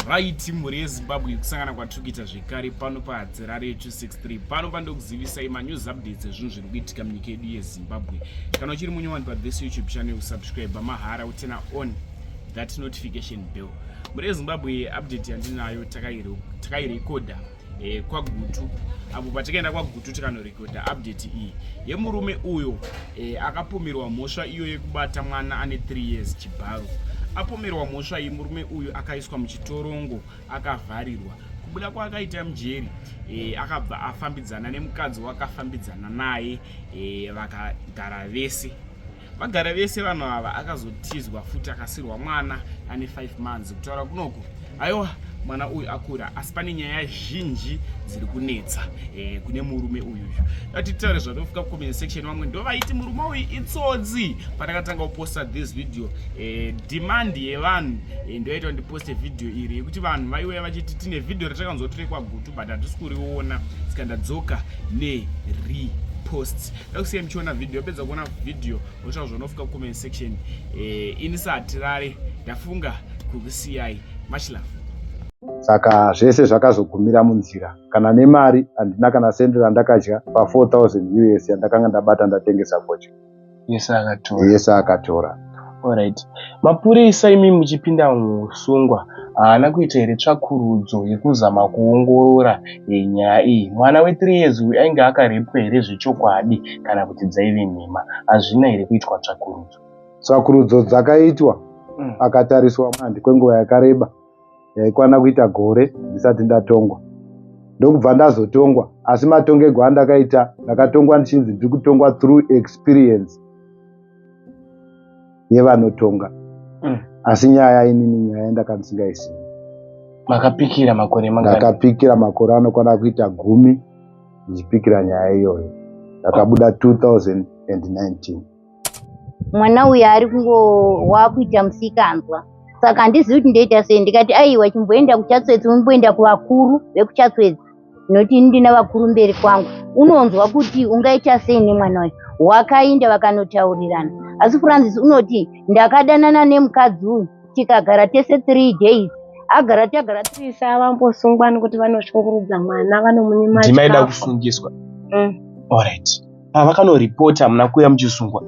Right, mhuri yeZimbabwe kusangana kwatukita zvekare pano paHadzirare 263. Pano pandokuzivisai manews updates ezvinhu zviri kuitika munyika yedu yeZimbabwe. Kana uchiri munyowani pa this YouTube channel, subscribe mahara utena on that notification bell. Mhuri yeZimbabwe update yandinayo takairekodha kwaGutu. Apo patakaenda kwaGutu tikanorekodha update iyi yemurume uyo akapomerwa mhosva iyo yekubata mwana ane 3 years chibharo. Apomerwa mhosva iyi murume uyu akaiswa muchitorongo akavharirwa. Kubuda kwaakaita mujeri akabva afambidzana nemukadzi wakafambidzana naye vakagara vese. Vagara vese vanhu ava akazotizwa futi akasirwa mwana ane 5 months kutaura kunoko aiwa mwana uyu akura, asi pane nyaya zhinji dziri kunetsa kune murume uyu. Ngatitaure zvatofika kucomment section. Vamwe ndovaiti murume uyu itsotsi. Patakatanga kuposta this video demand yevanhu ndoita ndiposte video iri yekuti vanhu vaiuya vachiti tine video ratakanzotora kwaGutu but hatisi kuriona, sikandadzoka nerepost. Ndakusiyai muchiona video, yapedza kuona video wotaura zvanofika kucomment section. Ini saHadzirare ndafunga kukusiyai. Much love. Saka zvese zvakazogumira munzira. Kana nemari handina kana sendi randakadya pa 4,000 US yandakanga ndabata ndatengesa kocha. Yese akatora. Alright. Mapurisa imi muchipinda musungwa haana kuita here tsvakurudzo yekuzama kuongorora nyaya iyi. Mwana we3 years uyu ainge akarepwa here zvechokwadi kana kuti dzaive nhema? Hazvina here kuitwa tsvakurudzo? Tsvakurudzo dzakaitwa akatariswa mandi kwenguva yakareba yaikwana kuita gore ndisati ndatongwa. Ndokubva ndazotongwa, asi matongego andakaita ndakatongwa ndichinzi ndiri kutongwa through experience yevanotonga. Asi nyaya inini nyaya ndakandisingaisiyi. Makapikira makore mangani? Ndakapikira makore anokwana kuita 10 ndichipikira nyaya iyoyo. Ndakabuda 2019. Mwana uyu ari wakuita musikanzwa. Saka handizivi kuti ndoita sei. Ndikati aiwa chimboenda kuchatswedzi, umboenda kuvakuru vekuchatswedzi, noti ndina vakuru mberi kwangu. Unonzwa kuti ungaita sei nemwana uyu. Wakaenda vakanotaurirana. Asi Francis unoti ndakadanana nemukadzi uyu tikagara tese 3 days. Agara 3 vambosungwa nekuti vanoshungurudza mwana, vanomunyima chikafu. Ndimaida kusungiswa. Alright. Vakanoripota muna kuya muchisungwa.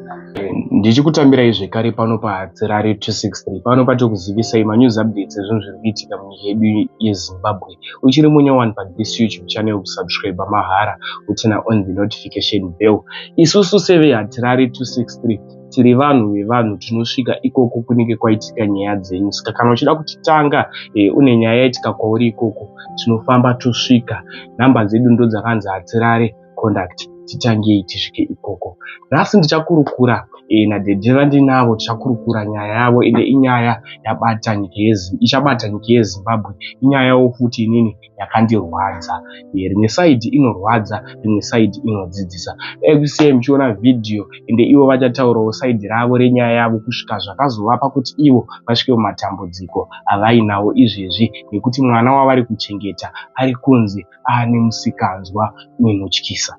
Ndichikutambirai zvekare pano paHadzirare 263. Pano patikuzivisai manews updates ezvinhu zviri kuitika munyika yedu yeZimbabwe. Uchiri munyowani pa this YouTube channel, subscribe mahara utena on the notification bell. Isusu seveHadzirare 263 tiri vanhu vevanhu, tinosvika ikoko kunenge kwaitika nyaya dzenyu. Saka kana uchida kutitanga une nyaya yaitika kwauri ikoko, tinofamba tosvika. Nhamba dzedu ndo dzakanzi Hadzirare contact, titangei tisvike ikoko. Nhasi ndichakurukura nadhedhe vandinavo, tichakurukura nyaya yavo ende inyaya yabata nyika ichabata nyika yeZimbabwe. Inyaya yavo futi inini yakandirwadza. Rimwe saidi inorwadza, rimwe saidi inodzidzisa. Kusiyai muchiona video ende ivo vachataurawo saidi ravo renyaya yavo kusvika zvakazovapa kuti ivo vasvike mumatambudziko avainawo izvezvi, nekuti mwana wavari kuchengeta ari kunzi ane musikanzwa unotyisa.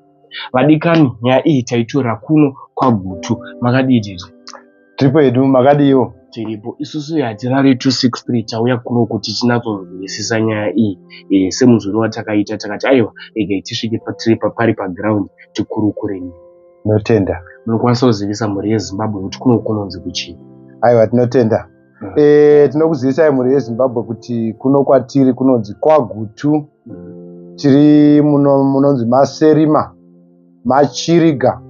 Vadikani, nyaya iyi taitora kuno kwaGutu. Makadidizve? Tiripo hedu, makadiwo? Tiripo. Isusu yaHadzirare 263 tauya kuno kuti tinatozwisisa nyaya iyi. Semuzvino takaita takati aiwa egai tisvike pari paground tikurukureni. Notenda. Munokwanisa kuzivisa mhuri yeZimbabwe kuti kuno kunonzi kuchii? Aiwa, tinotenda. Tinokuzivisai mhuri yeZimbabwe kuti kuno kwatiri kunonzi kwaGutu. Tiri munonzi Maserima, Machiriga,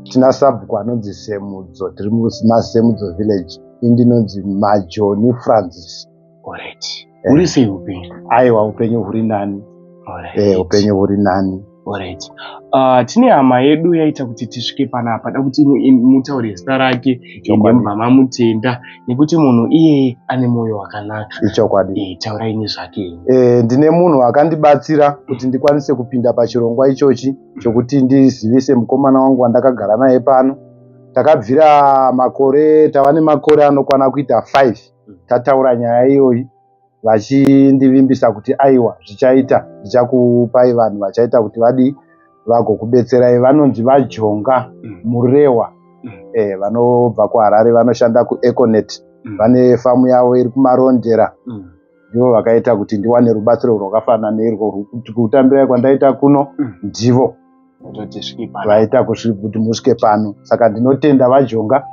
tina sabhuku anonzi Semudzo, tiri muSemudzo village. Indinonzi Majoni Francis. Alright. Uri sei upenyu? Aiwa, upenyu huri nani. Alright. Upenyu huri nani. Alright. Tine hama yedu yaita kuti tisvike panapa, da kuti mutaure zita rake ndemba mamutenda, nekuti munhu iyeye ane mwoyo wakanaka. Ichokwadi. Taurai nezvake. Ndine munhu akandibatsira kuti ndikwanise kupinda pachirongwa ichochi chokuti ndizivise mukomana wangu wandakagara naye pano. Takabvira makore, tava nemakore anokwana kuita 5 tataura nyaya iyoyi, vachindivimbisa kuti aiwa zvichaita, ndichakupai vanhu vachaita kuti vadi vagokubetserai. Vanonzi vaJonga Murewa, vanobva kuHarare, vanoshanda kuEconet. Vane famu yavo iri kumarondera. ndivo vakaita kuti ndiwane rubatsiro rwakafanana neirwo. Kutambira kwandaita kuno ndivo vaita kuti musvike pano. Saka ndinotenda vaJonga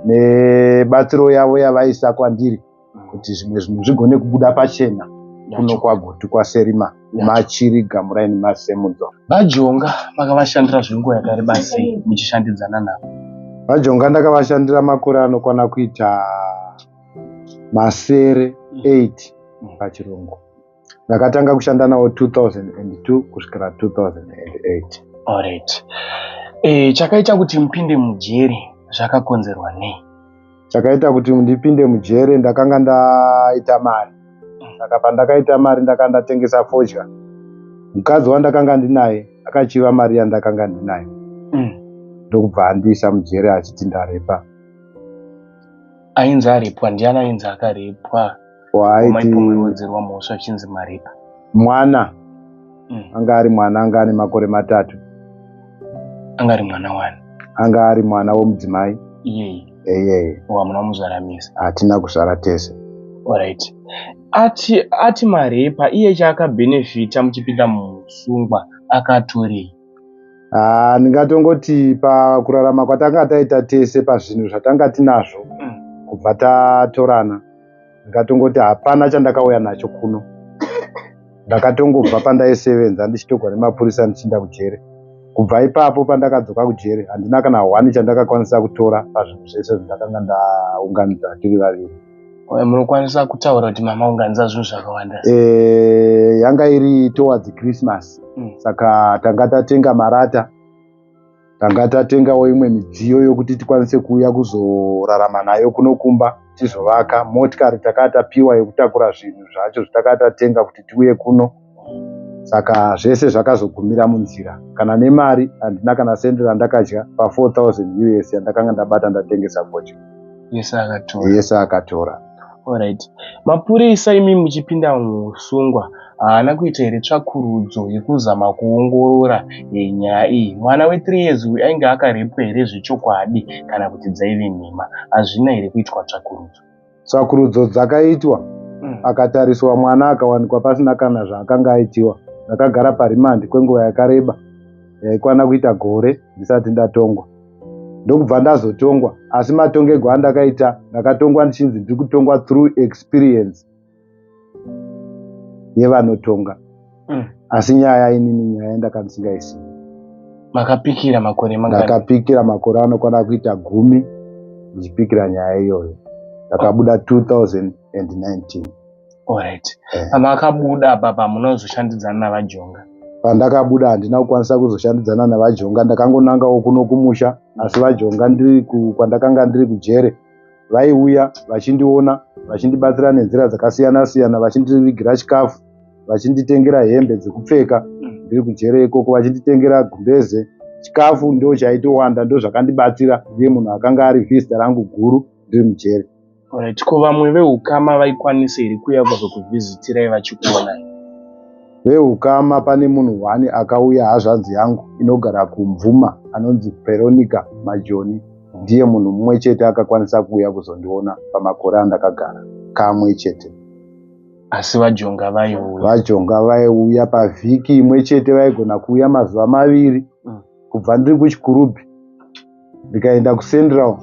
nebatsiro yavo yavaisa kwandiri kuti zvimwe zvinhu zvigone kubuda pachena kuno kwaGoto kwaSerima Machiri Gamuraini Masemudzo. VaJonga vakavashandira zvenguva yakareba sei muchishandidzana navo? VaJonga ndakavashandira makore anokwana kuita masere 8 pachirungu. Ndakatanga kushanda navo 2002 kusvikira 2008. Alright. Chakaita kuti mupinde mujere zvakakonzerwa nei? Chakaita kuti ndipinde mujere ndakanga ndaita mari. Saka pandakaita mari ndakanga ndatengesa fodya. Mukadzi wandakanga ndinaye akachiva mari yandakanga ndinayo. Ndokubva andiisa mujere achiti ndarepa. Ainzi arepwa? Ndiani ainzi akarepwa? Waaiwedzerwa mhosva chinzi marepa. Mwana. Anga ari mwana, anga ane makore 3. Anga ari mwana wani? Anga ari mwana womudzimai. Iyeye. Hamuna muzvaramisa? Hatina kuzvara tese. Alright. Ati marepa iye chaakabhenefita muchipinda musungwa akatorei? Ndingatongoti pakurarama kwatanga taita tese pazvinhu zvatanga tinazvo kubva tatorana, ndingatongoti hapana chandakauya nacho kuno. Ndakatongobva pandaisevenza ndichitogwa nemapurisa ndichinda kujere. Kubva ipapo pandakadzoka kujere handina kana 1 chandakakwanisa kutora pazvinhu zvese zvandakanga ndaunganidza tiri vaviri. Munokwanisa kutaura kuti mamaunganidza zvinhu zvakawanda? Yanga iri towards Christmas. Saka tanga tatenga marata, tanga tatengawo imwe midziyo yokuti tikwanise kuuya kuzorarama nayo kuno kumba tizovaka. Motikari takanga tapiwa yekutakura zvinhu zvacho zvatakanga tatenga kuti tiuye kuno. Saka zvese zvakazogumira munzira. Kana nemari handina kana sendi randakadya pa 4,000 US yandakanga ndabata ndatengesa fodya. Yese akatora. Alright. Mapurisa imi muchipinda musungwa haana kuita here tsvakurudzo yekuzama kuongorora nyaya iyi? Mwana we3 years uyu ainge akarepwa here zvechokwadi kana kuti dzaive nhema? Hazvina here kuitwa tsvakurudzo? Tsvakurudzo dzakaitwa, akatariswa mwana akawanikwa pasina kana zvaakanga aitiwa. Ndakagara parimandi kwenguva yakareba yaikwana kuita gore ndisati ndatongwa. Ndokubva ndazotongwa, asi matongerwo andakaita ndakatongwa ndichinzi ndiri kutongwa through experience yevanotonga. Asi nyaya inini nyaya yandakandisingaisiyi. Makapikira makore mangani? Ndakapikira makore anokwana kuita 10 ndichipikira nyaya iyoyo. Ndakabuda 2019. Alright. Makabuda apa munozoshandidzana navaJonga? Pandakabuda handina kukwanisa kuzoshandidzana navaJonga, ndakangonangawo kuno kumusha. Asi vaJonga kwandakanga ndiri kujere vaiuya vachindiona, vachindibatsira nenzira dzakasiyana siyana, vachindivigira chikafu, vachinditengera hembe dzekupfeka ndiri kujere ikoko, vachinditengera gumbeze. Chikafu ndo chaitowanda, ndo zvakandibatsira. Ndiye munhu akanga ari vhizita rangu guru ndiri mujere. Alright. Ko vamwe veukama vaikwanisa here kuuya kuzokuvhizitirai vachikuonai? Veukama pane munhu 1 akauya, hazvanzi yangu inogara kuMvuma, anonzi Veronica Majoni. Ndiye munhu mumwe chete akakwanisa kuuya kuzondiona pamakore andakagara, kamwe chete. Asi vaJonga vaiuya? VaJonga vaiuya pavhiki imwe chete, vaigona kuuya mazuva 2. Kubva ndiri kuchikurubhi ndikaenda kuCentral,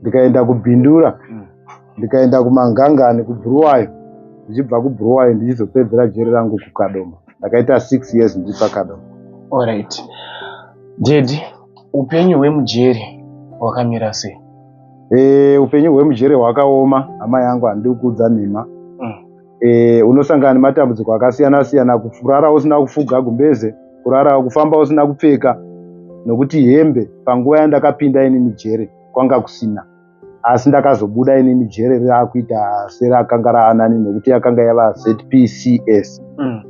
ndikaenda kuBhindura, ndikaenda kuMangangani, kuBuruwayo, ndichibva kuBuruwayo ndichizopedzera jere rangu kuKadoma. Ndakaita 6 years ndiri paKadoma. Alright. Dedi, upenyu hwemujere hwakamira sei? Upenyu hwemujere hwakaoma, hama yangu, handidi kuudza nhema. Unosangana nematambudziko akasiyana siyana, kurara usina kufuga gumbeze, kurara kufamba usina kupfeka, nokuti hembe panguva yandakapinda inini jere kwanga kusina. Asi ndakazobuda inini jere raakuita serakanga raanani, nokuti yakanga yava ZPCS.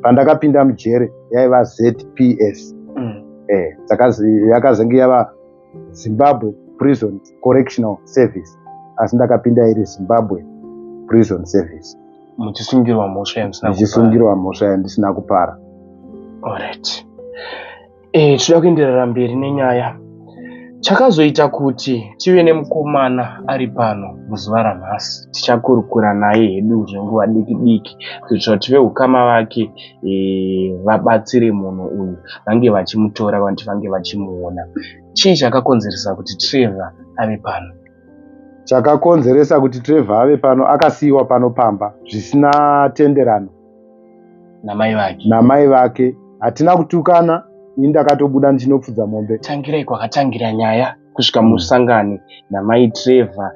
Pandakapinda mujere yaiva ZPS. Yakazenge yava Zimbabwe Prison Correctional Service, asi ndakapinda iri Zimbabwe Prison Service. Muchisungirwa mhosva yandisina kupara? Muchisungirwa mhosva yandisina kupara. Alright. Toda kuenderera mberi nenyaya. chakazoita kuti tive nemukomana ari pano muzuva ranhasi. Tichakurukura naye hedu zvenguva diki diki kuitira kuti veukama vake vabatsire munhu uyu, vange vachimutora kuti vange vachimuona. Chii chakakonzeresa kuti Trevor ave pano? Chakakonzeresa kuti Trevor ave pano, akasiyiwa pano pamba zvisina tenderano namai vake. Hatina kutukana, ini ndakatobuda ndinopfudza mombe. Tangirai kwakatangira nyaya kusvika musangane namai Trevor,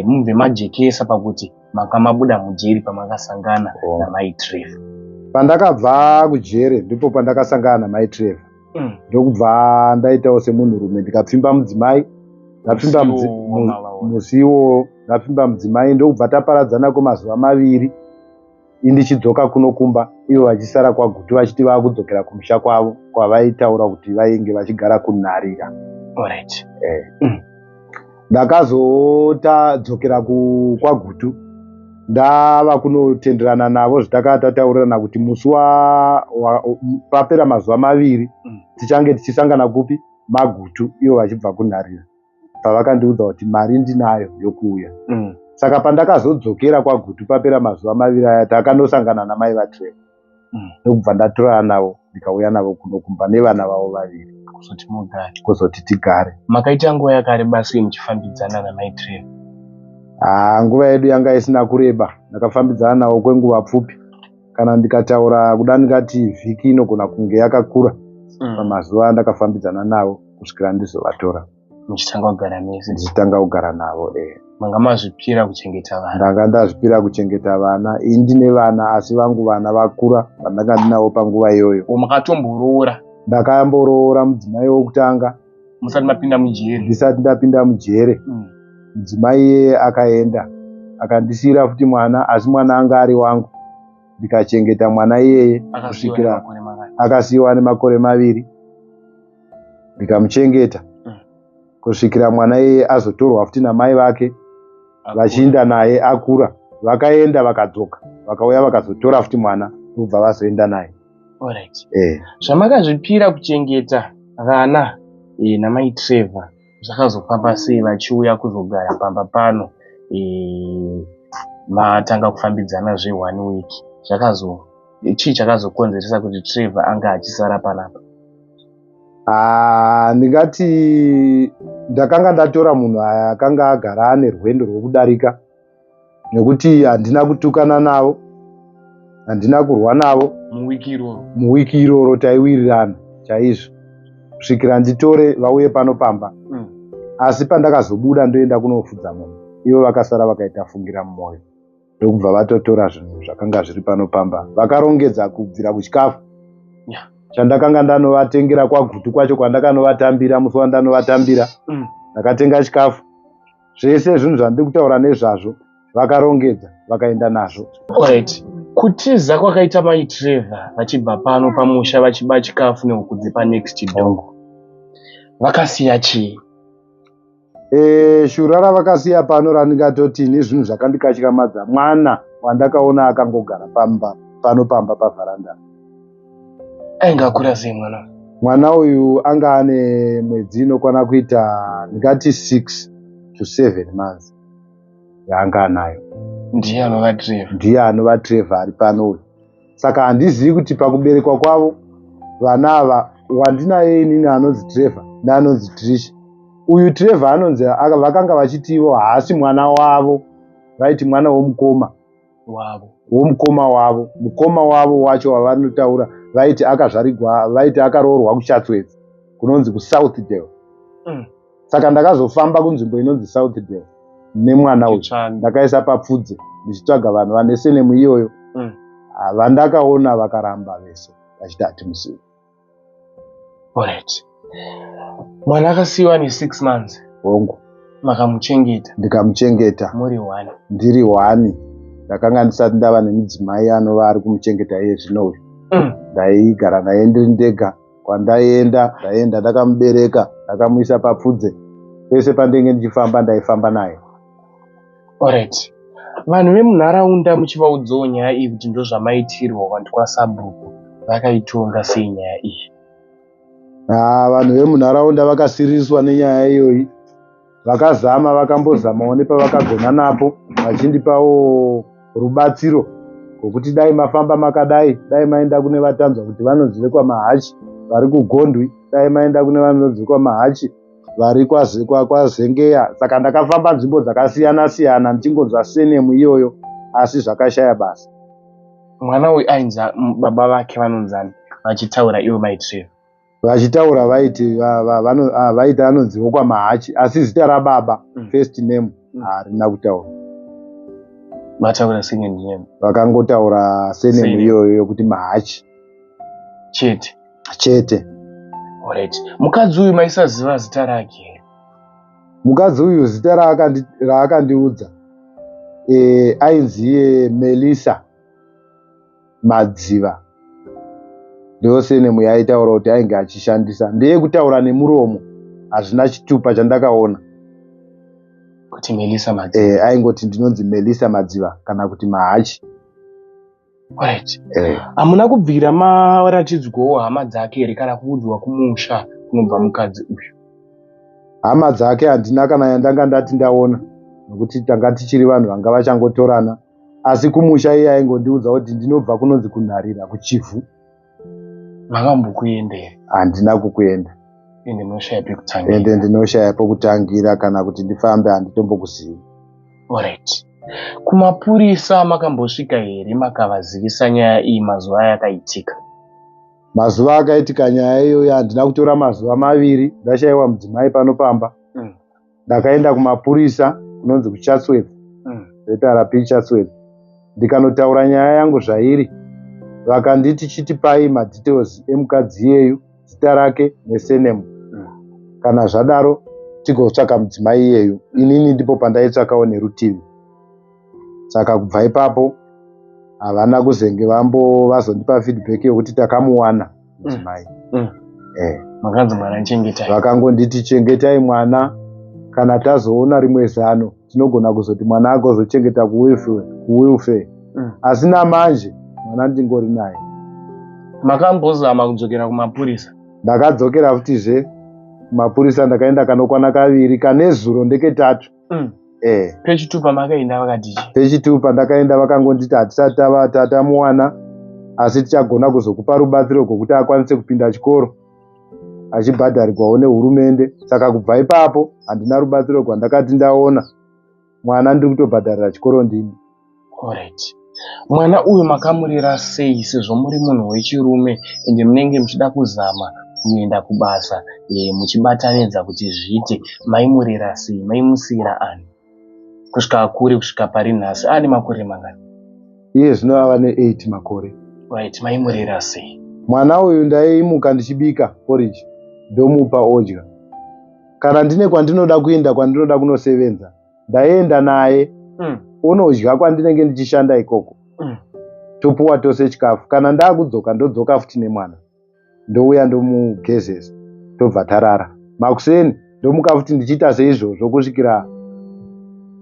mubve majekesa pakuti makamabuda mujeri pamakasangana namai Trevor. Pandakabva kujere ndipo pandakasangana namai Trevor. Ndokubva ndaitawo semunhurume ndikapfimba mudzimai, ndapfimba musiwo, ndapfimba mudzimai, ndokubva taparadzana kwemazuva 2 indichidzoka kuno kumba, ivo vachisara kwaGutu vachiti vakudzokera kumusha kwavo kwavaitaura kuti vainge vachigara kunharira. Alright. Ndakazotadzokera kwaGutu, ndava kunotenderana navo zvitakava tataurirana kuti musi papera mazuva 2 tichange tichisangana kupi? maGutu, ivo vachibva kunharira. Pavakandiudza kuti mari ndinayo yokuuya. Saka pandakazodzokera kwaGutu papera mazuva 2 aya takandosangana namai vaTrevor. Ndokubva ndatorana navo ndikauya navo kuno kumba nevana vavo 2 kuzoti tigare. Makaita nguva yakareba sei muchifambidzana namai Trevor? Nguva yedu yanga isina kureba, ndakafambidzana navo kwenguva pfupi. Kana ndikataura kuda ndingati vhiki inogona kunge yakakura. Pamazuva andakafambidzana navo kusvikira ndizovatora. Ndichitanga kugara navo. Manga mazvipira kuchengeta vana? Ndanga ndazvipira kuchengeta vana. Ini ndine vana asi vangu vana vakura vandanga ndinavo panguva iyoyo. Makatomborora? Ndakamboroora mudzimai wokutanga. Musati mapinda mujere? Ndisati ndapinda mujere. Mudzimai iye akaenda akandisiyira futi mwana, asi mwana anga ari wangu. Ndikachengeta mwana iyeye kusvikira akasiyiwa nemakore 2. Ndikamuchengeta kusvikira mwana iyeye azotorwa futi namai vake vachiinda naye akura. Vakaenda vakadzoka, vakauya vakazotora futi mwana kubva vazoenda naye. Alright. Zvamakazvipira kuchengeta vana namai Trevor zvakazofamba sei vachiuya kuzogara pamba pano matanga kufambidzana zve1 week? Chii chakazokonzeresa kuti Trevor anga achisara panapa? Ndingati ndakanga ndatora munhu akanga agara ane rwendo rwokudarika, nekuti handina kutukana navo, handina kurwa navo. Muwiki iroro taiwirirana chaizvo kusvikira nditore vauye pano pamba. Asi pandakazobuda ndoenda kunofudza munhu, ivo vakasara vakaita fungira mumwoyo, ndokubva vatotora zvinhu zvakanga zviri pano pamba vakarongedza kubvira kuchikafu chandakanga ndanovatengera kwaGutu kwacho kwandakanovatambira. Musi wandanovatambira ndakatenga chikafu, zvese zvinhu zvandiri kutaura nezvazvo vakarongedza vakaenda nazvo. Alright. Kutiza kwakaita mai Trevor vachibva pano pamusha vachiba chikafu nekukudze paNext Door, vakasiya chii? Shura ravakasiya pano randingatoti nezvinhu zvakandikatyamadza, mwana wandakaona akangogara pano pamba pavharanda. Aingakura sei mwana? Mwana uyu anga ane mwedzi inokwana kuita ndingati 6 to 7 months yaanga anayo. Ndiye anova Trevor ari pano uyu. Saka handizivi kuti pakuberekwa kwavo vana ava wandinaye inini anonzi Trevor neanonzi Trish. Uyu Trevor anonzi vakanga vachitivo haasi mwana wavo, vaiti mwana womukoma wavo. Mukoma wavo wacho wavanotaura vaiti akazvarigwa, vaiti akaroorwa kuChatswedzi kunonzi kuSouthdale. Saka ndakazofamba kunzvimbo inonzi Southdale nemwana uyu, ndakaisa papfudze ndichitsvaga vanhu vane senemu iyoyo. Vandakaona vakaramba vese vachiti hatimuzivi. Alright. Mwana akasiyiwa ne6 months. Hongu. Makamuchengeta? Ndikamuchengeta. Muri 1? Ndiri 1. Ndakanga ndisati ndava nemudzimai anova ari kumuchengeta iye zvino uyu. Ndaigara naye ndiri ndega. Kwandaenda ndakamubereka, ndakamuisa papfudze. Pese pandenge ndichifamba ndaifamba naye. Alright. Vanhu vemunharaunda muchivaudzawo nyaya iyi kuti ndozvamaitirwa vantu kwaSabhuku, vakaitonga sei nyaya iyi? Vanhu vemunharaunda vakasiriswa nenyaya iyoyi. Vakazama, vakambozamawo nepavakagona napo vachindipawo rubatsiro rwokuti dai mafamba makadai, dai maenda kune vatanzwa kuti vanonzi vekwaMahachi vari kuGondwi, dai maenda kune vanonzi vekwaMahachi vari kwaZengeya. Saka ndakafamba nzvimbo dzakasiyana siyana ndichingonzwa senemu iyoyo, asi zvakashaya basa. Mwana uyu ainzi baba vake vanonzani vachitaura ivo maitreva? Vachitaura vaiti anonzi vekwaMahachi, asi zita rababa first name harina kutaura. Vataura second name? Vakangotaura senemu iyoyo yokuti Mahachi chete. Alright. Mukadzi uyu maisaziva zita rake here? Mukadzi uyu zita raakandiudza ainzi Melissa Madziva. Ndiyo senemu yaitaura kuti ainge achishandisa. Ndeye kutaura nemuromo, hazvina chitupa chandakaona. Kuti Melissa Madziva? Aingoti ndinonzi Melissa Madziva kana kuti Mahachi. Alright. Hamuna kubvira maratidzwawo hama dzake here kana kuudzwa kumusha kunobva mukadzi uyu? Hama dzake handina kana yandanga ndati ndaona, nokuti tanga tichiri vanhu vanga vachangotorana. Asi kumusha iye aingondiudza kuti ndinobva kunonzi kunharira kuChivhu. Makambokuenda here? Handina kukuenda. Ende ndinoshaya pekutangira? Ende ndinoshaya pekutangira, kana kuti ndifambe handitombokuzivi. Alright. Kumapurisa makambosvika here makavazivisa nyaya iyi mazuva yakaitika? Mazuva akaitika nyaya iyoyo handina kutora mazuva maviri, ndashayiwa mudzimai panopamba. Ndakaenda kumapurisa kunonzi kuChatsworth, Vetara P Chatsworth, ndikanotaura nyaya yangu zvairi. Vakanditi chitipai madetails emukadzi iyeyu, zita rake nesenemu. Kana zvadaro tigotsvaka mudzimai iyeyu. Inini ndipo pandaitsvakawo nerutivi. Saka kubva ipapo havana kuzenge vazondipa feedback yokuti takamuwana mudzimai. Makanzi mwana chengetai? Vakangonditi chengetai mwana, kana tazoona rimwe zano tinogona kuzoti mwana agozochengeta kuwilfare. Asi namanje mwana ndingori naye. Makambozama kudzokera kumapurisa? Ndakadzokera futizve kumapurisa, ndakaenda kanokwana kaviri, kanezuro ndeketatu. Pechitupa makaenda vakatichi? Pechitupa ndakaenda vakangonditi hatisati tatamuwana, asi tichagona kuzokupa rubatsiro rwokuti akwanise kupinda chikoro achibhadharirwawo nehurumende. Saka kubva ipapo handina rubatsiro rwandakati ndaona. Mwana ndiri kutobhadharira chikoro ndini. Alright. Mwana uyu makamurera sei sezvo muri munhu wechirume ende munenge muchida kuzama kuenda kubasa muchibatanidza kuti zviite? Maimurera sei? Maimusiyira ani kusvika akure kusvika pari nhasi? Ane makore mangani? Iye zvino ava ne8 makore. Right. Maimurera sei? Mwana uyu ndaimuka ndichibika porridge ndomupa odya. Kana ndine kwandinoda kuenda, kwandinoda kunosevenza, ndaenda naye unodya kwandinenge ndichishanda ikoko. Topuwa tose chikafu. Kana ndakudzoka ndodzoka futi nemwana, ndouya ndomugezesa, tobva tarara. Makuseni ndomuka futi ndichiita seizvozvo kusvikira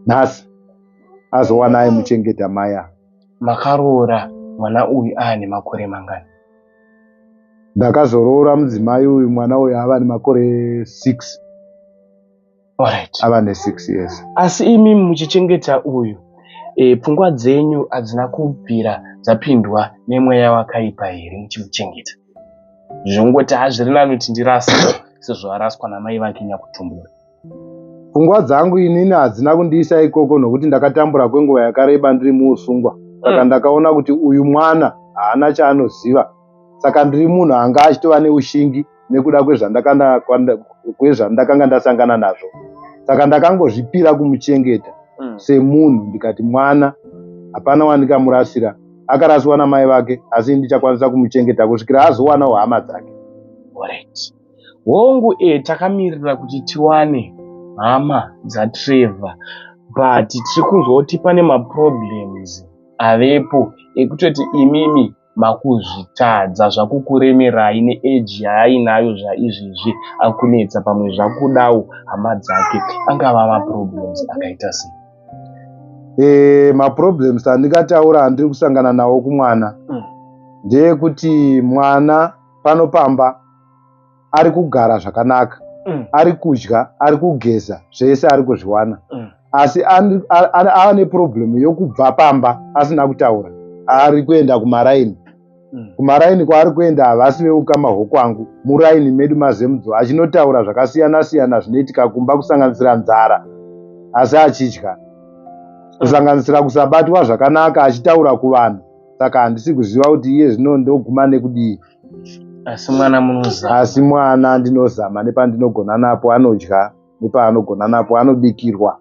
nhasi azowana aimuchengeta maya. Makaroora mwana uyu ane makore mangani? Ndakazoroora mudzimai uyu, mwana uyu ava nemakore 6. Alright. Ava ne6 years. Asi imi muchichengeta uyu, pfungwa dzenyu hadzina kubvira dzapindwa nemweya wakaipa here muchimuchengeta? Zvongoti hazviri nani kuti ndirasa sezvo araswa namai vake nyakutumbura. Pfungwa dzangu inini hadzina kundiisa ikoko nokuti ndakatambura kwenguva yakareba ndiri muusungwa. Saka ndakaona kuti uyu mwana haana chaanoziva. Saka ndiri munhu anga achitova neushingi nekuda kwezvandakanga ndasangana nazvo. Saka ndakangozvipira kumuchengeta semunhu, ndikati mwana hapana wandikamurasira. Akaraswa namai vake, asi ndichakwanisa kumuchengeta kusvikira azowanawo hama dzake. Alright. Hongu takamirira kuti tiwane hama dzaTrevor, but tiri kunzwa kuti pane maproblems avepo ekutoti imimi makuzvitadza zvakukuremerai neeji yaainayo zvaizvizvi akunetsa, pamwe zvakudawo hama dzake. Angava maproblems akaita sei? Maproblems andingataura andiri kusangana nawo kumwana ndeyekuti mwana panopamba ari kugara zvakanaka, ari kudya, ari kugeza, zvese ari kuzviwana. Asi ava neprobhemu yokubva pamba asina kutaura. Ari kuenda kumaraini. Kumaraini kwaari kuenda havasi veukama hokwangu, muraini medu mazemudzo, achinotaura zvakasiyana-siyana zvinoitika kumba, kusanganisira nzara, asi achidya, kusanganisira kusabatwa zvakanaka, achitaura kuvanhu. Saka handisi kuziva kuti iye zvino ndoguma nekudii. Asi mwana ndinozama nepandinogona napo, anodya, nepaanogona napo anobikirwa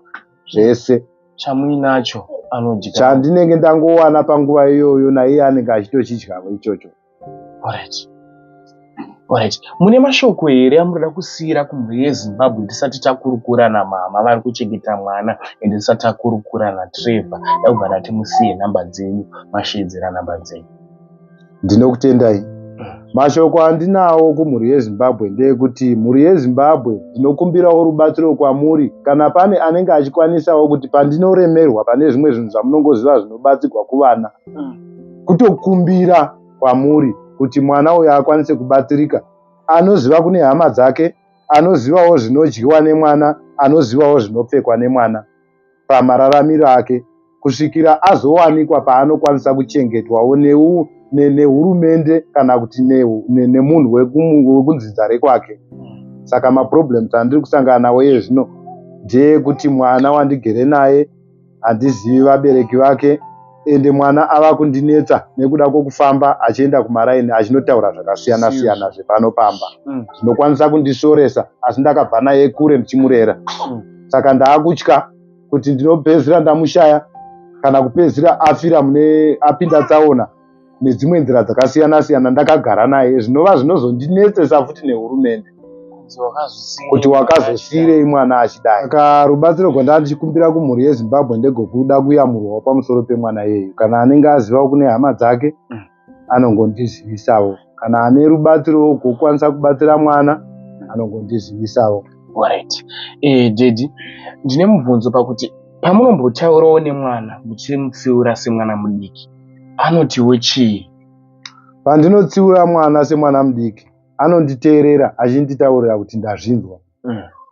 zvese. Chamuinacho anodya. Chandinenge ndangowana panguva iyoyo naiye anenge achitochidyawo ichocho. Alright. Mune mashoko here amunoda kusiyira kumhuri yeZimbabwe tisati takurukura namama vari kuchengeta mwana ende tisati takurukura naTrevor? Ndakubva ndati musiye nhamba dzenyu, mashedzera nhamba dzenyu. Ndinokutendai. Mashoko andinawo kumhuri yeZimbabwe ndeyekuti mhuri yeZimbabwe ndinokumbirawo rubatsiro kwamuri kana pane anenge achikwanisawo kuti pandinoremerwa pane zvimwe zvinhu zvamunongoziva zvinobatsirwa kuvana, kutokumbira kwamuri kuti mwana uyu akwanise kubatsirika. Anoziva kune hama dzake, anozivawo zvinodyiwa nemwana, anozivawo zvinopfekwa nemwana pamararamiro ake, kusvikira azowanikwa paanokwanisa kuchengetwawo nehurumende kana kuti nemunhu wekunzidzare kwake. Saka maproblems andiri kusangana nawo iye zvino ndeyekuti mwana wandigere naye handizivi vabereki vake, ende mwana ava kundinetsa nekuda kwokufamba achienda kumaraini achinotaura zvakasiyana-siyana zvepanopamba zvinokwanisa kundisoresa, asi ndakabva naye kure ndichimurera. Saka ndaakutya kuti ndinopedzisira ndamushaya kana kupedzisira afira apinda tsaona nedzimwe nzira dzakasiyana-siyana ndakagara naye, zvinova zvinozondinetsesa futi nehurumende kuti wakazosiyirei mwana achidai. Saka rubatsiro rwandanga ndichikumbira kumhuri yeZimbabwe ndegokuda kuyamurwawo pamusoro pemwana yeyu. Kana anenge azivawo kune hama dzake anongondizivisawo, kana ane rubatsiro rwokukwanisa kubatsira mwana anongondizivisawo. Alright. Dedi, ndine mubvunzo pakuti pamunombotaurawo nemwana muchimutsiura semwana mudiki, anotiwo chii? Pandinotsiura mwana semwana mudiki anonditeerera achinditaurira kuti ndazvinzwa.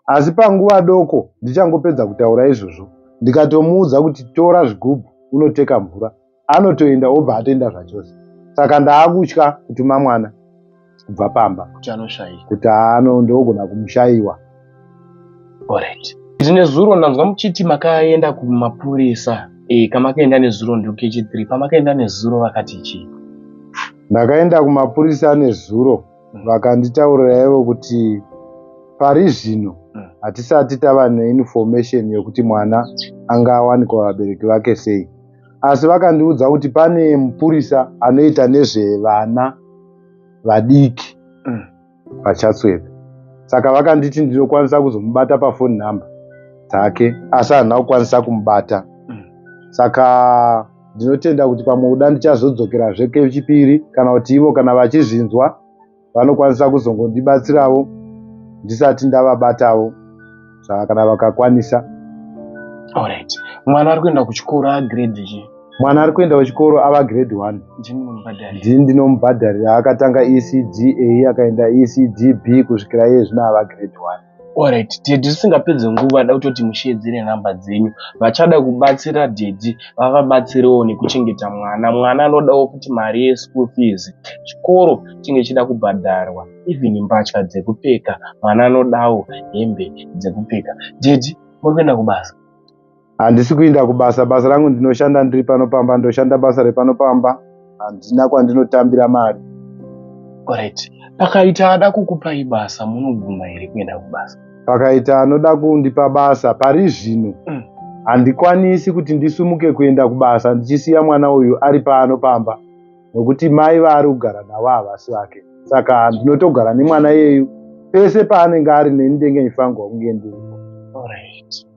Asi panguva doko ndichangopedza kutaura izvozvo ndikatomuudza kuti tora zvigubhu unoteka mvura, anotoenda obva atoenda zvachose. Saka ndaakutya kutuma mwana kubva pamba kuti ndogona kumushayiwa. Alright. Zvine zuro ndanzwa muchiti makaenda kumapurisa. Kamakaenda nezuro ndikechi3, pamakaenda nezuro vakati chii? Ndakaenda kumapurisa nezuro vakanditaurira ivo kuti pari zvino hatisati tava neinformation yokuti mwana angawanikwa vabereki vake sei, asi vakandiudza kuti pane mupurisa anoita nezvevana vadiki vachatswedza. Saka vakanditi ndinokwanisa kuzomubata pafoni nhamba dzake, asi handina kukwanisa kumubata. Saka ndinotenda kuti pamwe uda ndichazodzokerazve kechipiri, kana kuti ivo kana vachizvinzwa vanokwanisa kuzongondibatsirawo ndisati ndavabatawo kana vakakwanisa. Alright. Mwana ari kuenda kuchikoro agrade chi? Mwana ari kuenda kuchikoro ava grade 1. Ndini ndinomubhadharira. Akatanga ECD A akaenda ECD B kusvikira iye zvino ava grade 1. Alright. Dedi, tisingapedze nguva da kutoti mushedzere nhamba dzenyu. Vachada kubatsira Dedi vavabatsirewo nekuchengeta mwana. Mwana anodawo kuti mari yeschool fees, chikoro chinge chida kubhadharwa, even mbatya dzekupfeka. Mwana anodawo hembe dzekupfeka. Dedi, muri kuenda kubasa? Handisi kuenda kubasa. Basa rangu ndinoshanda ndiri panopamba, ndoshanda basa repanopamba. Handina kwandinotambira mari. Alright. Pakaita ada kukupai basa, munoguma here kuenda kubasa? Pakaita anoda kundipa basa pari zvino handikwanisi kuti ndisumuke kuenda kubasa ndichisiya mwana uyu ari paanopamba, nokuti mai vari kugara nawo havasi vake. Saka ndinotogara nemwana yeyu pese paanenge ari neni ndenge ndifangwa kunge ndiripo. Alright.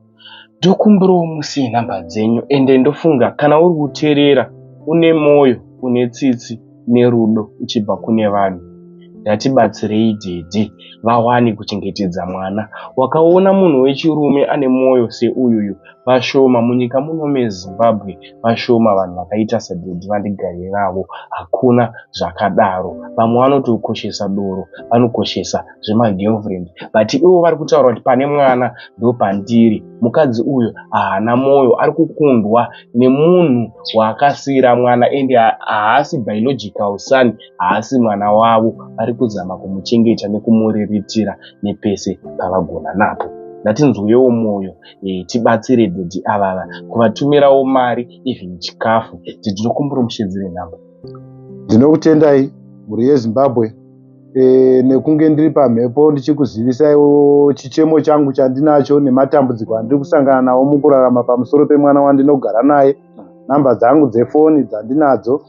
Ndokumbirawo musiye nhamba dzenyu ende ndofunga kana uri kuteerera une mwoyo une tsitsi nerudo uchibva kune vanhu, ngatibatsirei Dedi vawane kuchengetedza mwana. Wakaona munhu wechirume ane mwoyo seuyuyu, vashoma munyika muno meZimbabwe, vashoma vanhu vakaita saDhodhi Vandigare navo. Hakuna zvakadaro. Vamwe vanotokoshesa doro, vanokoshesa zvemagirlfriend, but ivo vari kutaura kuti pane mwana ndo pandiri. Mukadzi uyu haana mwoyo, ari kukundwa nemunhu waakasiyira mwana ende haasi biological son, haasi mwana wavo. Vari kuzama kumuchengeta nekumuriritira nepese pavagona napo. Ngatinzwewo mwoyo, tibatsire Dhodhi avava, kuvatumirawo mari, even chikafu. Tinokumbura mushedzere nhamba. Ndinokutendai mhuri yeZimbabwe nekunge ndiri pamhepo ndichikuzivisaiwo chichemo changu chandinacho nematambudziko andiri kusangana nawo mukurarama pamusoro pemwana wandinogara naye. Namba dzangu dzefoni dzandinadzo,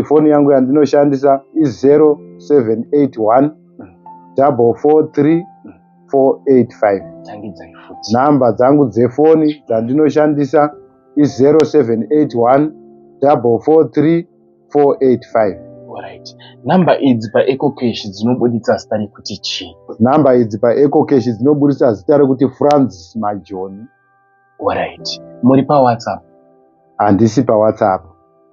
foni yangu yandinoshandisa i0781 443 485. Namba dzangu dzefoni dzandinoshandisa i0781 443 485. Alright. Namba idzi paEcocash dzinobuditsa zita rekuti chii? Namba idzi paEcocash dzinobuditsa zita rekuti Francis Majoni. Alright. Muri paWhatsApp? Handisi paWhatsApp.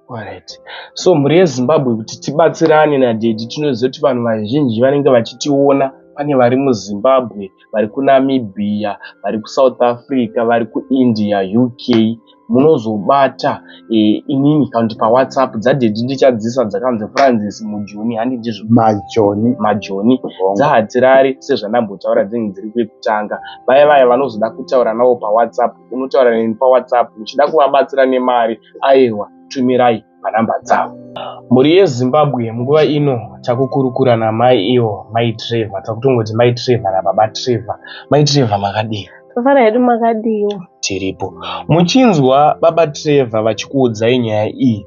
Alright. So mhuri yeZimbabwe, kuti tibatsirane naDhodhi, tinoziva kuti vanhu vazhinji vanenge vachitiona. Pane vari muZimbabwe, vari kuNamibia, vari kuSouth Africa, vari kuIndia, UK. Munozobata inini kandi paWhatsApp dzaDhodhi ndichadzisa dzakanzi Francis Mujoni, handi ndizvo Majoni. Dzahatirari sezvandambotaura dzinhu dziri kwekutanga. Vaya vanozoda kutaura navo paWhatsApp, unotaura neni paWhatsApp. Uchida kuvabatsira nemari, aiwa, tumirai panhamba dzavo. Mhuri yeZimbabwe, munguva ino takukurukura namai iwo, Mai Trevor. Takutongoti Mai Trevor naBaba Trevor. Mai Trevor makadii? Tofara hedu makadiwo. Tiripo. Muchinzwa Baba Trevor vachikuudzai nyaya iyi,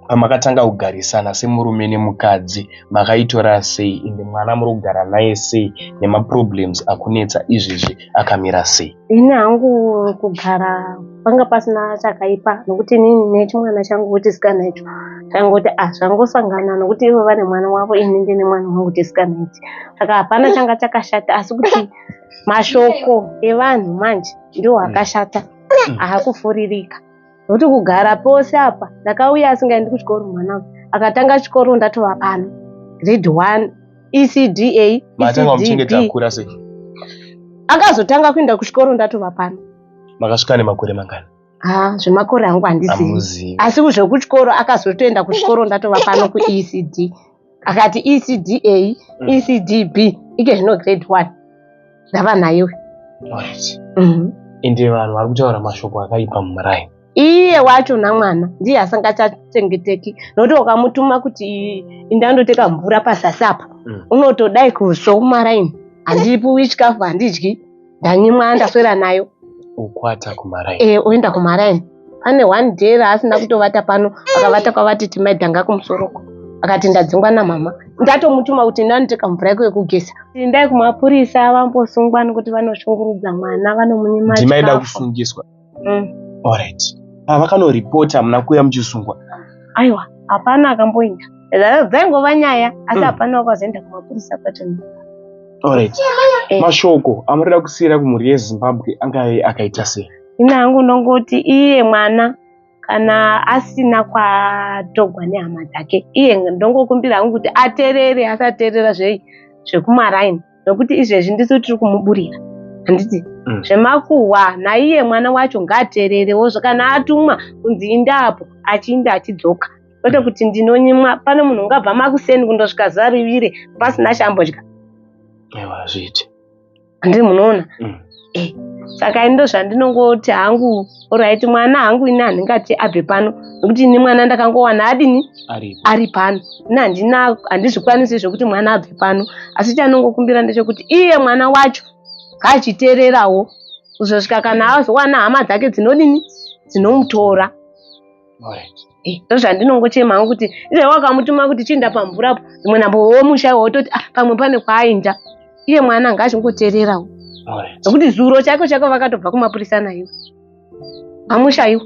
pamakatanga kugarisana semurume nemukadzi, makaitora sei, ende mwana muri kugara naye sei, nemaproblems akunetsa izvezvi akamira sei? Ini hangu kugara panga pasina chakaipa, nokuti nini nechimwana changu kutisikana icho changoti zvangosangana, nokuti ivo vane mwana wavo, ini ndine mwana wangu tisikana ichi. Saka hapana changa chakashata, asi kuti mashoko evanhu manje ndiwo akashata, hakufuririka. Nokuti kugara pose apa, ndakauya asingaendi kuchikoro mwana, akatanga chikoro ndatova pano, grade 1, ECDA, ECDB. Akazotanga kuenda kuchikoro ndatova pano. Makasvika nemakore mangani? Zvemakore angu handizivi. Asi kuzvekuchikoro akazotoenda kuchikoro ndatova pano kuECD. Akati ECDA, ECDB, ike zvino grade 1. Ndava nayo. Alright. Ende vanhu vari kutaura mashoko akaipa mumuraini. Iye wacho namwana ndiye asingachachengeteki, nokuti ukamutuma kuti indandoteka mvura pazasi apa, unotodai kusva kumaraini. Handipuwi chikafu, handidyi, ndanyimwa ndaswera nayo. Ukwata kumaraini? Oenda kumaraini. Pane one day raasina kutovata pano, akavata kwavati timaidhanga kumusoroko. Akati ndadzingwa namama. Ndatomutuma kuti ndandoteka mvura yako yekugesa. Ndai kumapurisa, vambosungwa nokuti vanoshungurudza mwana, vanomunyima chikafu. Ndimaida kusungiswa? Alright. Vakanoripota muna kuuya muchisungwa? Aiwa, hapana akamboenda. Dzaingova nyaya, asi hapana wakazoenda kumapurisa kwacho. Alright. Mashoko amurida kusiyira kumhuri yeZimbabwe angave akaita sei? Ina hangu ndongoti iye mwana kana asina kwatogwa nehama dzake, iye ndongokumbira hangu kuti aterere, asaterera zvekumaraini, nokuti izvezvi ndisu tiri kumuburira. Handiti zvemakuhwa, naiye mwana wacho ngaatererewo, kana atumwa kunzi indapo, achinda achidzoka. Kwete kuti ndinonyimwa, pane munhu ungabva makuseni kundosvika zarivire pasina chambodya. Ewa zviti. Handiri munoona? Saka ndo zvandinongoti hangu, alright, mwana hangu ini handingati abve pano, nokuti ini mwana ndakangowana adini ari pano. Ini handizvikwanisi zvokuti mwana abve pano, asi chanongokumbira ndechekuti iye mwana wacho ngachitererawo, kuzosvika kana azowana hama dzake dzinodini, dzinomutora. Ndo zvandinongochema hangu kuti iye wakamutuma kuti chienda pamvurapo, imwe nambowo musha wototi pamwe pane kwainda. Iye mwana ngachingotererawo. Nokuti zuro chako vakatobva kumapurisa naiwe. Amushaiwa.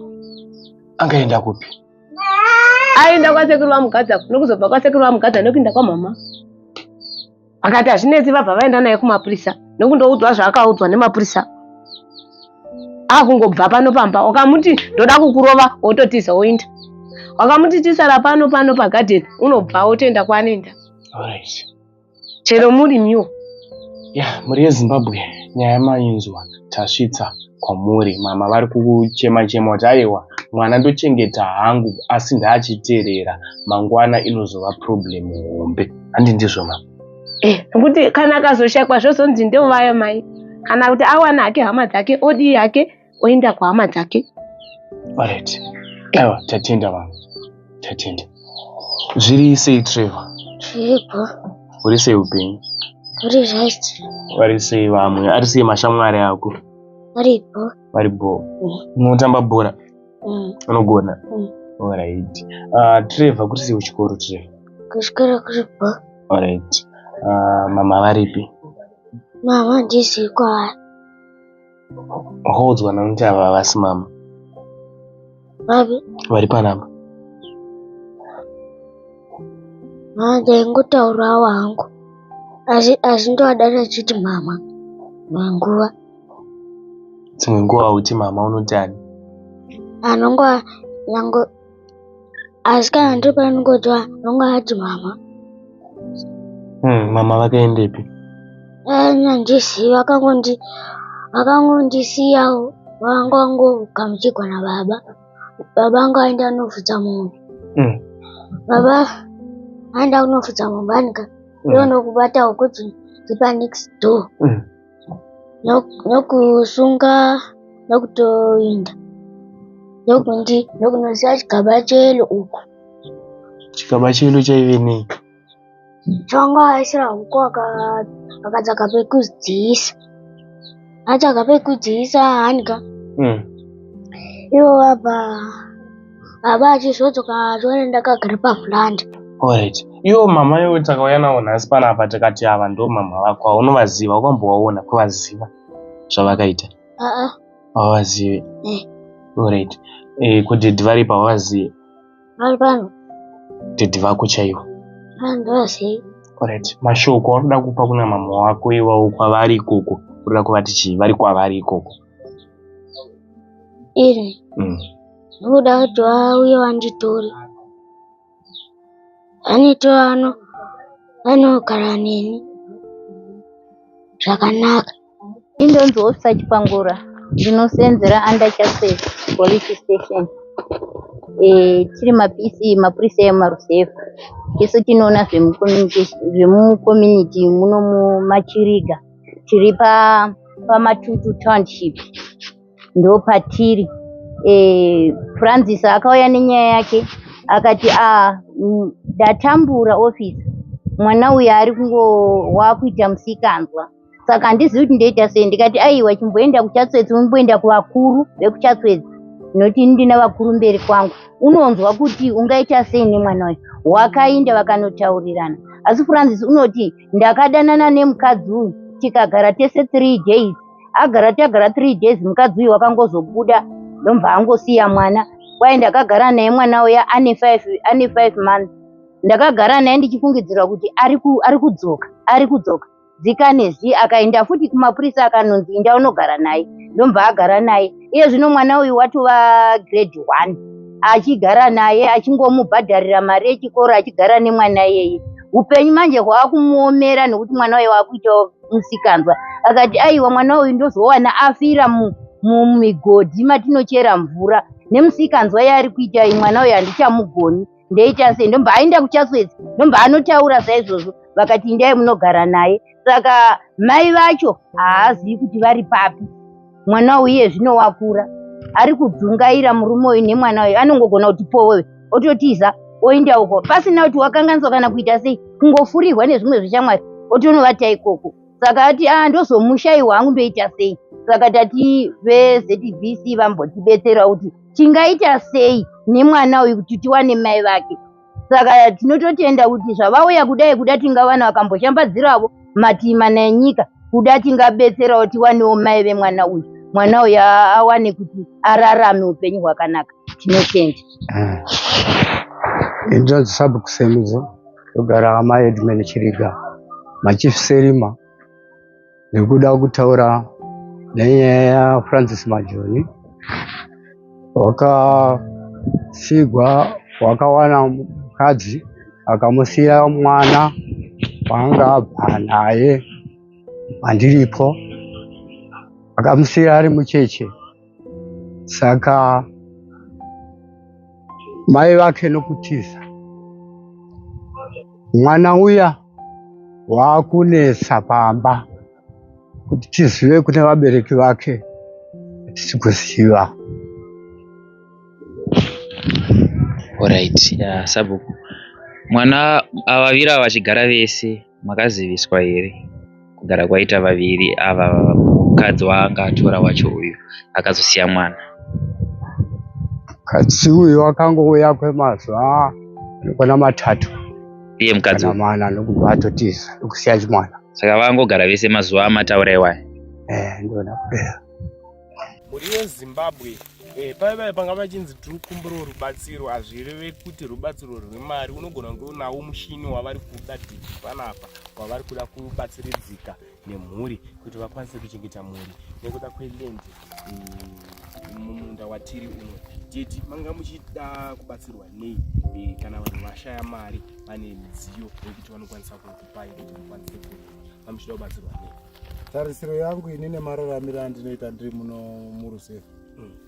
Angaenda kupi? Aenda kwasekuru vamugadza, nokuzobva kwasekuru vamugadza nokuenda kwamama. Akati hazvinetsi vabva vaenda naye kumapurisa, nokundoudzwa zvaakaudzwa nemapurisa. akungobva pano pamba. Wakamuti ndoda kukurova wototiza woinda. Wakamuti tisara pano pagadheni unobva wotoenda kwaanoenda. Alright. Chero muri miwo. Muri yeZimbabwe nyaya mainzwa tasvitsa kwamuri. Mama vari kuchema kuti aiwa mwana ndochengeta hangu asi ndaachiteerera mangwana inozova problem hombe. Handi ndizvo mama? Nokuti kana akazoshakwa zvozonzi ndovayo mai. Kana kuti awana hake hama dzake odi yake oenda kwahama dzake. Alright. Aiwa tatenda mama. Tatenda. Zviri sei Trevor? Zviripo. Uri sei upenyu? Uri right. Vari sei vamwe? Ari sei mashamwari ako? Varipo. Varipo. Unotamba bhora? Unogona? Alright. Trevor kuri sei kuchikoro Trevor? Kuchikoro kuripo. Alright. Mama varipi? Mama ndizivi kwavari. Waudzwa nokuti ava havasi mama? Vapi? Vari panapa? Ndaingotaurawo hangu. Asi ndowadada chiti mama. Manguva. Dzimwe nguva uti mama unotani? Anongwa yango. Asi kana ndiri panongotwa anongwa ati mama. Mama vakaendepi? Nandizivi vakangondisiyawo. Vangangovuka muchigwa nababa. Baba angu aenda kunofudza mombe. Baba aenda kunofudza mombe anika. Iwo nokubata hukuti ndipa next door. Nokusunga nokutoinda. Nokunosiya chigaba chelo uku. Chigaba chelo chaive nei? Changa aisira huku akadzaka pekudziisa. Achaka pekudziisa hanika. Iwo baba achizodzoka achiona ndakagara pavhuranda. Alright. Iwo mama iwo takauya nawo nhasi panapa tikati ava ndo mama vako aunovaziva wakambovaona kuvaziva zvavakaita? Havazivi. Alright. Kudhedhi varipa havazivi? Vari pano. Dhedhi vako chaivo? Ndovazivi. Alright. Mashoko anoda kupa kuna mama wako iwawo kwavari ikoko urida kuvati chii vari kwavari ikoko? Iri. Ndoda kuti vauye vanditore. Vanitora vanogara neni zvakanaka. Indonzi ofisa Chipangura. Ndinosenzera under Chaswezi police station. Tiri mapurisa emarusevha. Isu tinoona zvemucommunity muno mumachiriga. Tiri pamatutu township. Ndo patiri. Francis akauya nenyaya yake akati ndatambura office. Mwana uyu ari wakuita musikanzwa. Saka handizivi kuti ndoita sei. Ndikati aiwa chimboenda kuChatswezi umboenda kuvakuru vekuChatswezi. Noti ndina vakuru mberi kwangu. Unonzwa kuti ungaita sei nemwana uyu. Wakainda vakanotaurirana. Asi Francis unoti ndakadanana nemukadzi uyu tikagara tese 3 days. Tagara 3 days mukadzi uyu wakangozobuda ndomva angosiya mwana. Kwai ndakagara naye mwana uya ane 5 months. Ndakagara naye ndichifungidzira kuti ari kudzoka. Dzikanezi akaenda futi kumapurisa akanonzi enda unogara naye. Ndomva agara naye. Iye zvino mwana uyu watova grade 1. Achigara naye achingomubhadharira mari yechikoro achigara nemwana iyeye. Upenyu manje hwakumuomera nekuti mwana uyu wakuita musikanzwa. Akati aiwa mwana uyu ndozowana afira mumigodhi matinochera mvura. Nemusikanzwa yaari kuita mwana uyu handichamugoni. Ndeita sei ndomba aenda kuChatswezi. Ndomba anotaura saizvozvo. Vakati ndai munogara naye. Saka mai vacho haazivi kuti vari papi. Mwana uyu zvino wakura. Ari kudzungaira murume uyu nemwana uyu. Anongogona kuti powewe ototiza oenda uko. Pasina kuti wakanganiswa kana kuita sei. Kungofurirwa nezvimwe zveshamwari. Otonovata ikoko. Saka ati ndozomushaiwa hangu ndoita sei. Saka tati veZBC vambotibetsera kuti tingaita sei nemwana uyu kuti tiwane mai vake. Saka tinototenda kuti zvavauya kudai kuda tingavana vakamboshambadzirawo matima nenyika kuda tingabetserawo tiwanewo mai vemwana uyu. Mwana uyu awane kuti ararame upenyu hwakanaka. Tinotenda. Injonzi sabu kusemuzo kugara mai Edmund Chiriga machief Serima nekuda kutaura nenyaya Francis Majoni wakasigwa, wakawana mukadzi akamusiya mwana wanga abva naye mandiripo, akamusiya ari mucheche. Saka mai vake nokutiza mwana uya waakunetsa pamba kuti tizive kune vabereki vake tisi kuziva. Alright, Sabhuku. Mwana vaviri ava vachigara vese makaziviswa here kugara kwaita vaviri ava mukadzi waanga atora wacho uyu akazosiya mwana? Mukadzi uyu akangouya kwemazuva anokwana matatu iye mukadzi kana mana nokubva atotiza nokusiya chimwana. Saka vangogara vese mazuva amataura iwayo. Ndona kupera. Muri weZimbabwe paipai panga pachinzi tiri kukumbirawo rubatsiro, hazvireve kuti rubatsiro rwemari. Unogona kunge unawo mushini wavari kuda dhiji panapa wavari kuda kubatsiridzika nemhuri kuti vakwanise kuchengeta mhuri nekuda kweland mumunda watiri uno. Teti manga muchida kubatsirwa nei kana vanhu vashaya mari vane midziyo yekuti vanokwanisa kukupai kuti mukwanise kurima, muchida kubatsirwa nei? Tarisiro yangu inine mararamiro andinoita ndiri muno muRusefu.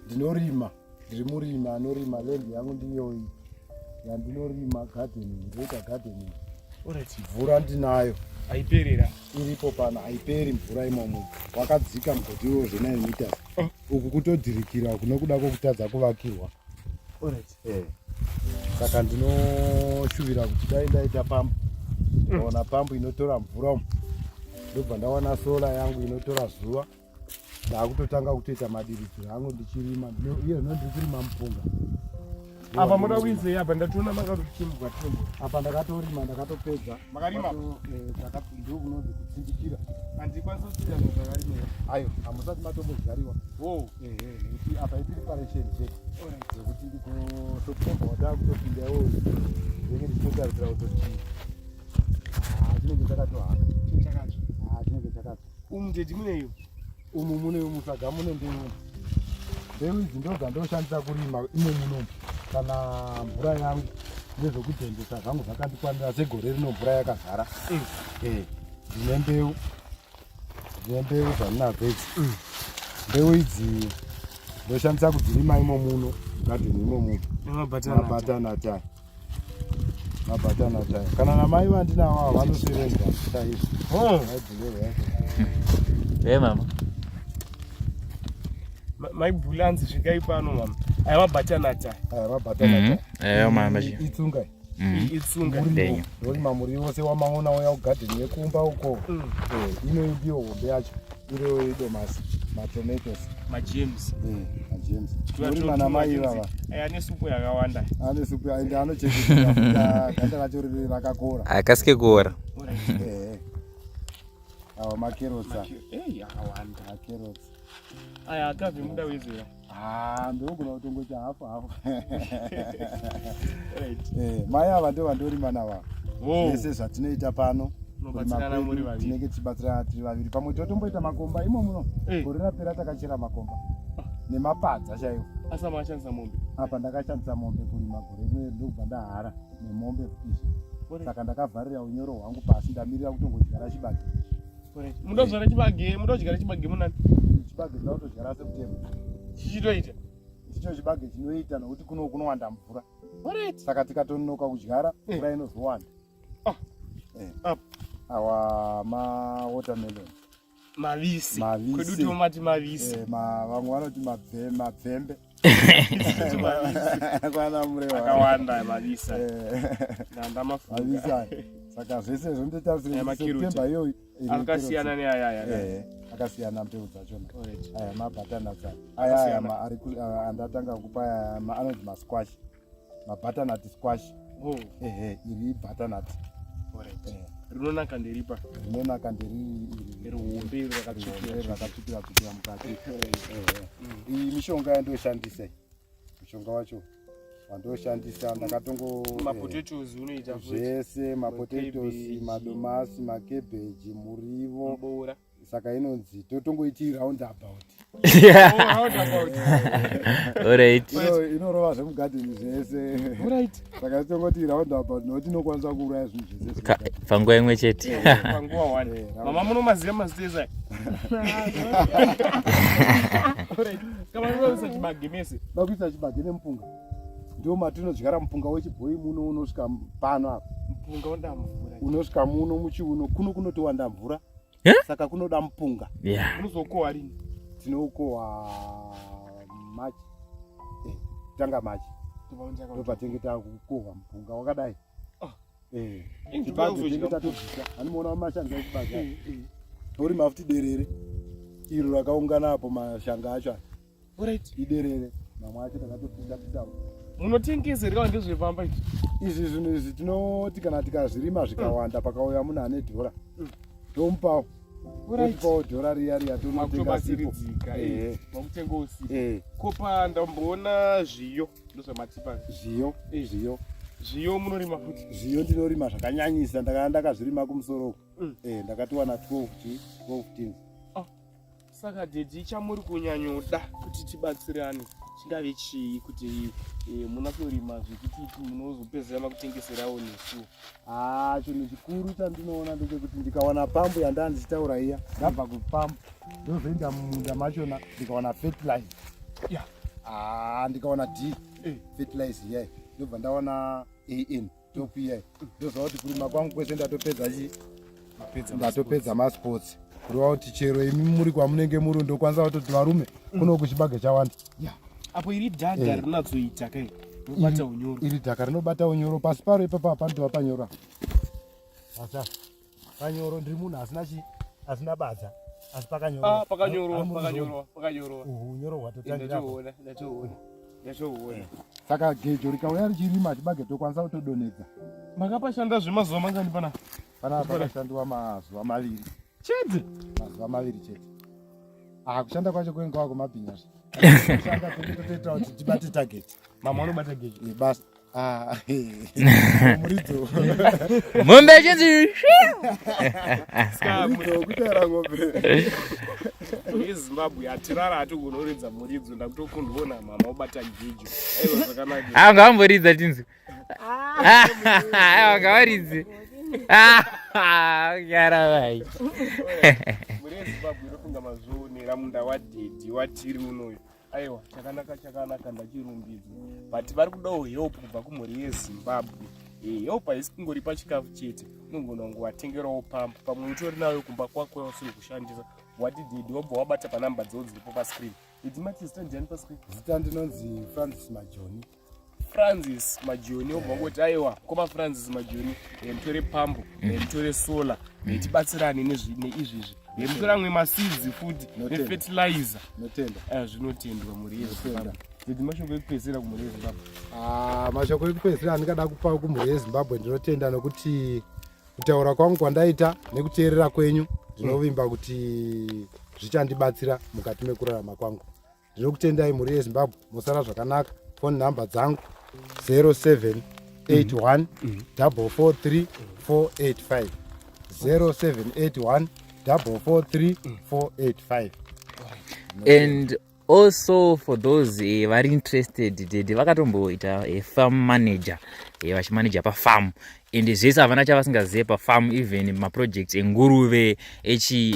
Ndinorima, ndiri murimi anorima. Lendi yangu ndiyoyi yandinorima, gardening, ndoita gardening. Mvura ndinayo Aiperera iripo pana, haiperi mvura imomo. Wakadzika mugodi iwo 9 meters. Uku kutodhirikira kunokuda kwokutadza kuvakirwa. Saka ndinoshuvira kuti dai ndaita pambu, ndaona pambu inotora mvura umu, ndobva ndawana sola yangu inotora zuva. Ndakutotanga kutoita madiridziro angu ndichirima. Iye ndiri kurima mupunga. apa muda kuizei apa ndatoona makatochimbwa tombo Apa ndakatorima, ndakatopedza. makarima ndokunonzi kutsindikira. handikwanisa kuita zvakarimira. Ayo, hamusati matombodyariwa. Nekuti apa ipreparation check yekuti ndikosopfumba wataakutopinda iwoyo ndenge ndichitotarisira kutoti chinenge chakatohaka. Chinenge chakato. Ndeti muneyo Umu mune musaga mune mbeu. Mbeu idzi ndo dzandoshandisa kurima imo munomu. Kana mvura yangu nezvokutendesa zvangu zvakandikwanira segore rino mvura yakazara. Ndine mbeu dzandinadzo idzi. Mbeu idzi ndoshandisa kudzirima imo muno, gadheni imo muno. Mabatanata. Kana namai vandinawo vanosevenza chaizvo. Mama. maibhulanzi zvikai pano mama. Aya mabatanata. Mama. Itsunga. Itsunga. Ndorima muriwo wose wamaona uya kugadheni yekumba uko. Ino ndiyo hombe yacho. Iriyo idomasi, matomatoes, majames. Majames. Ndorima namai vava. Ane supu yakawanda. Ane supu ende anochekera ganda racho riri rakakora. Akasike kuora. Awa makerotsa. Akawanda. Makerotsa. Aya akabve muda wezera. Ndogona kutongocha hafu. Mai ava ndo vandorima nava. Vese zvatinoita pano. Tinenge tichibatsirana tiri vaviri. Pamwe totomboita makomba imo muno. Gore rapera takachera makomba. Nemapadza chaiwo. Asa mashandisa mombe. Apa ndakashandisa mombe kurima gore rino ndobva ndahara nemombe fish. Saka ndakavharira unyoro hwangu pasi ndamirira kutongodyara chibage. Mudodyara chibage munani? Chibage ndinotodyara September. Chichitoita? Chicho chibage chinoita nokuti kunowanda mvura. Saka tikatononoka kudyara mvura inozowanda. Awa watermelon. Mavisi. Kwedu tomati mavisi. Vamwe vanoti mapfembe. Kwana murewa. Akawanda mavisa. Nanda mavisa. Saka zvese zvondotarisira September iyoyi. Akasiyana neaya. Akasiyana mbeu dzachona. Aya mabutternut. Aya ari andatanga kupa anonzi masquash. Mabutternut squash. Iri butternut. Rinonaka nderipa. Rinonaka nderi hombe rakatsvukira mukati. Iyi mishonga yandoshandisa. Mishonga wacho wandoshandisa ndakatongo mapotatoes unoita zvese, mapotatoes, madomasi, makebeji, murivo, saka inonzi totongoiti roundabout. Alright. Inorova zvemugadheni zvese. Saka tongoti roundabout nokuti inokwanisa kuuraya zvinhu zvese. Panguva imwe chete. Panguva 1. Mama munomaziva maziteza. Kama unoisa chibage mese. Bakuisa chibage nemupunga. Ndio matinodyara mupunga wechibhoyi muno unosvika pano apa. Mupunga wandamvura. Unosvika muno muchiuno kunotowanda mvura. Saka kunoda mupunga. Unozokohwa rini? Tinokohwa March. Tanga March. Ndopatenge takukohwa mupunga wakadai. Chibage tenge tatobvisa. Anomuona mashanga echibage. Uri mafuti derere. Iro rakaungana apo mashanga acho. Iderere. Mamwe acho takatopisa. Munotengeserwa ndezvepamba izvi? Izvi zvinhu izvi tinoti kana tikazvirima zvikawanda pakauya munhu ane dhora. Tomupawo. Tomupawo dhora riya tonotenga sipo. Makutenga usipo. Kopa ndamboona zviyo ndozvamatipa. Zviyo munorima futi? Zviyo ndinorima zvakanyanyisa ndakazvirima kumusoro. Ndakatiwana 12 tins. Saka dhedhi chamuri kunyanyoda kuti tibatsirane chingave chii kuti munatorima zvekuti munozopedzera makutengeserawo nesu. Chinhu chikuru chandinoona ndechekuti ndikawana pambu yandanga ndichitaura iya ndabva kupambu ndozoenda mumunda machona ndikawana fertilizer. Ndikawana D fertilizer iyai ndobva ndawana AN top iyai ndoziva kuti kurima kwangu kwese ndatopedza masports. Kureva kuti chero imi muri kwamunenge muri ndokwanisa kutoti varume kuno kuchibage chawanda. Apo iri dhaga rinatsoita kai rinobata unyoro. Iri dhaga rinobata unyoro pasi paro ipapa pandova panyora. Panyoro ndiri munhu asina badza asi pakanyora. Pakanyorwa. Unyoro hwatotangira. Ndatoona. Saka gejo rikauya richirima chibage tokwanisa kutodonedza. Makapashanda zvemazuva mangani pana? Pana pakashandwa mazuva 2. Chete? Mazuva 2 chete. Kushanda kwacho kwenga kumabhinya. Kushanda totoita kuti tibate target. Mama unobata gejo? Basi. Muridzo. Mombe chinzi. Muridzo kutera ngombe. EZimbabwe atirara atogonoredza muridzo ndakutokundoona mama ubata gejo. Aiwa zvakanaka. Angamboridza chinzi. Angawaridzi. Yaravai. Muri EZimbabwe inofunga mazvoonera munda wadhedhi watiri unoyu. Aiwa chakanaka ndachirumbidzwa. But vari kudawo help kubva kumhuri yeZimbabwe. Help haisi kungori pachikafu chete. Unogona kungovatengerawo pambu. Pamwe utori nayo kumba kwako usiri kushandisa. Wati dhedhi wobva wabata panhamba dzavo dziripo pascreen. Dhedhi mati zita ndiani pascreen? Zita ndinonzi Francis Majoni. Francis Majoni wobva wangoti aiwa koma Francis Majoni mutore pambu mutore solar tibatsirane neizvizvi mutora amwe maseeds futi nefertilizer. Notenda. Zvinotendwa muri yeZimbabwe. Dhedhi mashoko ekupedzisira kumhuri yeZimbabwe. Mashoko ekupedzisira andingada kupa kumhuri yeZimbabwe ndinotenda nokuti kutaura kwangu kwandaita nekuteerera kwenyu ndinovimba kuti zvichandibatsira mukati mekurarama kwangu. Ndinokutendai mhuri yeZimbabwe musara zvakanaka. Phone number dzangu 0781 443 485 0781 443 485. And also for those vari interested dhedhi vakatomboita farm manager vachimanager pafarm and zvese havana chavasingazive pafarm even maprojects enguruve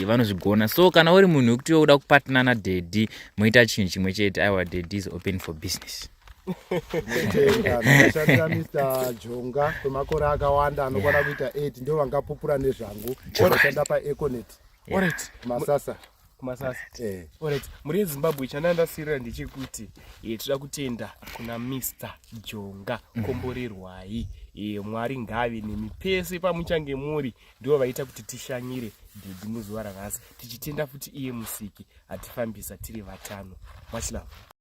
vanozvigona. So kana uri munhu wekuti uda kupatana nadhedhi moita chinhu chimwe chete, aiwa dhedhi is open for business. Ndakashandira Mr. Jonga kwemakore akawanda anokwana kuita 8 ndio vangapupura nezvangu ndakashanda paEconet. Masasa. Alright. Muri yeZimbabwe chanandasirira ndechekuti tinoda kutenda kuna Mr. Jonga komborerwai. Mwari ngave nemi pese pamuchange muri ndivo vaita kuti tishanyire dhedhi muzuva ranhasi tichitenda futi iye musiki atifambisa tiri vatano. Much love.